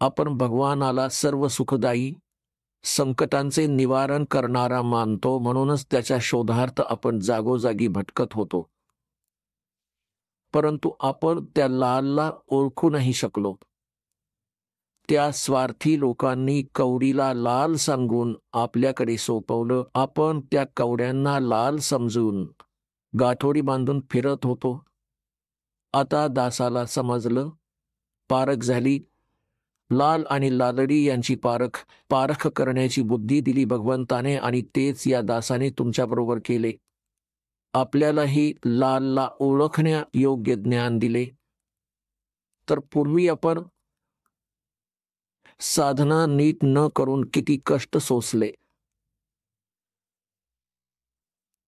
आपण भगवानाला सर्व सुखदायी, संकटांचे निवारण करणारा मानतो, म्हणूनच त्याच्या शोधार्थ आपण जागोजागी भटकत होतो. परंतु आपण त्या लालला ओळखू नाही शकलो. त्या स्वार्थी लोकांनी कवडीला लाल सांगून आपल्याकडे सोपवलं. आपण त्या कवड्यांना लाल समजून गाठोडी बांधून फिरत होतो. आता दासाला समजलं, पारख झाली. लाल आणि लालडी यांची पारख करण्याची बुद्धी दिली भगवंताने, आणि तेच या दासाने तुमच्याबरोबर केले. आपल्यालाही लालला ओळखण्या योग्य ज्ञान दिले. तर पूर्वी आपण साधना नीट न करून किती कष्ट सोसले.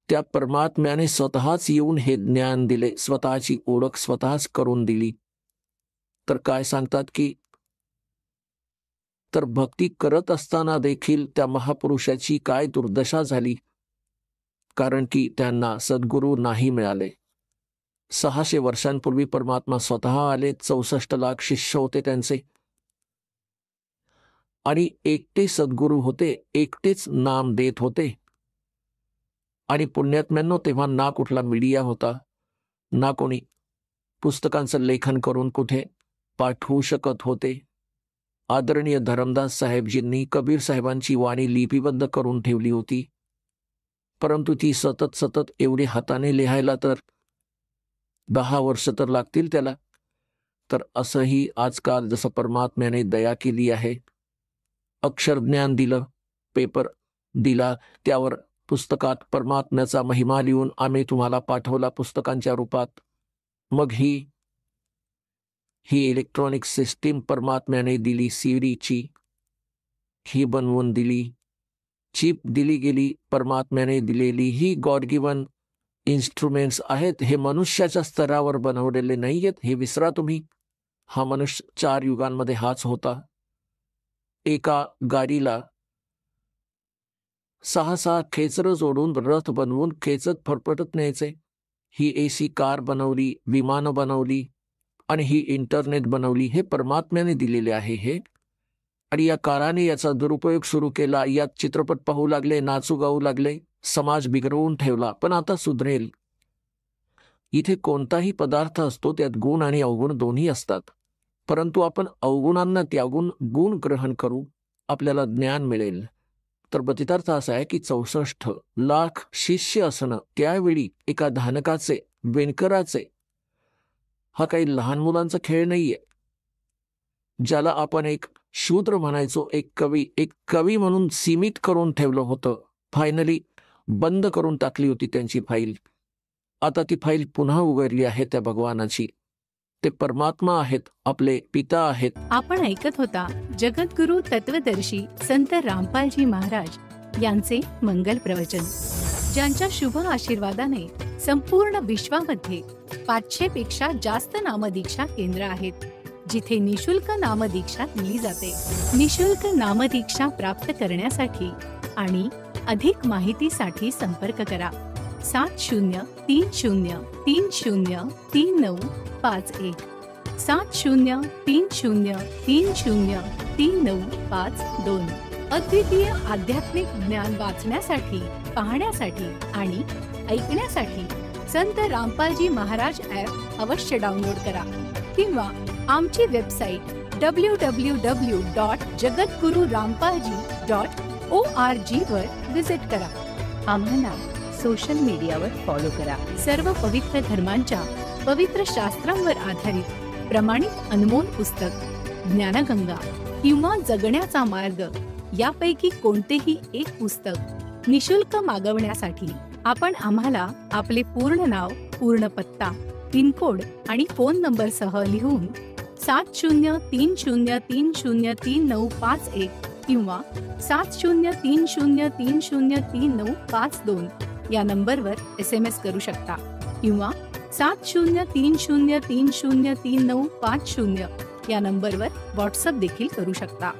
त्या परमात्म्याने स्वतःच येऊन हे ज्ञान दिले, स्वतःची ओळख स्वतःच करून दिली. तर काय सांगतात की तर भक्ती करत असताना देखील त्या महापुरुषाची काय दुर्दशा झाली, कारण की त्यांना सद्गुरू नाही मिळाले. 600 वर्षांपूर्वी परमात्मा स्वतः आले. 64 लाख शिष्य होते त्यांचे, आणि एकटे सद्गुरू होते, एकटेच नाम देत होते. आणि पुण्यात्म्यांनो, तेव्हा ना कुठला मीडिया होता, ना कोणी पुस्तकांचं लेखन करून कुठे पाठवू शकत होते. आदरणीय धरमदास साहेबजींनी कबीर साहेबांची वाणी लिपिबद्ध करून ठेवली होती, परंतु ती सतत एवढी हाताने लिहायला तर 10 वर्ष तर लागतील त्याला. तर असंही आजकाल जसं परमात्म्याने दया केली आहे, अक्षरज्ञान दिलं, पेपर दिला, त्यावर पुस्तकात परमात्म्याचा महिमा लिहून आम्ही तुम्हाला पाठवला पुस्तकांच्या रूपात. मग ही इलेक्ट्रॉनिक सिस्टीम परमात्म्याने दिली, सीडीची ही बनवून दिली, चिप दिली गेली, परमात्म्याने दिलेली ही गॉड गिवन इन्स्ट्रुमेंट्स आहेत. हे मनुष्याच्या स्तरावर बनवलेले नाही आहेत, हे विसरा तुम्ही. हा मनुष्य 4 युगांमध्ये हाच होता. एका गाडीला 6 खेचरं जोडून रथ बनवून खेचत फरफटत न्यायचे. ही AC कार बनवली, विमानं बनवली, आणि ही इंटरनेट बनवली. हे परमात्म्याने दिलेले आहे हे. आणि या काराने याचा दुरुपयोग सुरू केला. यात चित्रपट पाहू लागले, नाचू गाऊ लागले, समाज बिघडवून ठेवला. पण आता सुधरेल. इथे कोणताही पदार्थ असतो त्यात गुण आणि अवगुण दोन्ही असतात, परंतु आपण अवगुणांना त्यागून गुण ग्रहण करू, आपल्याला ज्ञान मिळेल. तर प्रतितार्थ असा आहे की 64 लाख शिष्य असणं त्यावेळी एका धानकाचे, वेणकराचे, हा काही लहान मुलांचा खेळ नाहीये. ज्याला आपण एक शूद्र म्हणायचो, एक कवी म्हणून सीमित करून ठेवलं होतं, फायनली बंद करून टाकली होती त्यांची फाईल. आता ती फाईल पुन्हा उघडली आहे त्या भगवानाची. ते परमात्मा आहेत, आपले पिता आहेत. आपण ऐकत होता जगद्गुरु तत्वदर्शी संत रामपालजी महाराज यांचे मंगल प्रवचन, ज्यांच्या शुभ आशीर्वादाने संपूर्ण विश्वामध्ये 500 पेक्षा जास्त नामदीक्षा केंद्र आहेत, जिथे निशुल्क नामदीक्षा दिली जाते. निशुल्क नामदीक्षा प्राप्त करण्यासाठी आणि अधिक माहितीसाठी संपर्क करा 7030303951 7030303952. अद्वितीय आध्यात्मिक ज्ञान वाचण्यासाठी, पाहण्यासाठी आणि ऐकण्यासाठी संत रामपालजी महाराज ॲप अवश्य डाउनलोड करा, किंवा आमची वेबसाईट www.jagadgururampalji.org वर विजिट करा. आम्हाला सोशल मीडियावर फॉलो करा. सर्व पवित्र धर्मांच्या पवित्र शास्त्रांवर आधारित प्रमाणित अनमोल पुस्तक ज्ञानगंगा किंवा जगण्याचा मार्ग यापैकी कोणतेही एक पुस्तक निशुल्क मागवण्यासाठी आपण आम्हाला आपले पूर्ण नाव, पूर्ण पत्ता, पिनकोड आणि फोन नंबर सह लिहून 7030303951 किंवा 7030303952 या नंबरवर SMS करू शकता, किंवा 7030303950 या नंबरवर व्हॉट्सअप देखील करू शकता.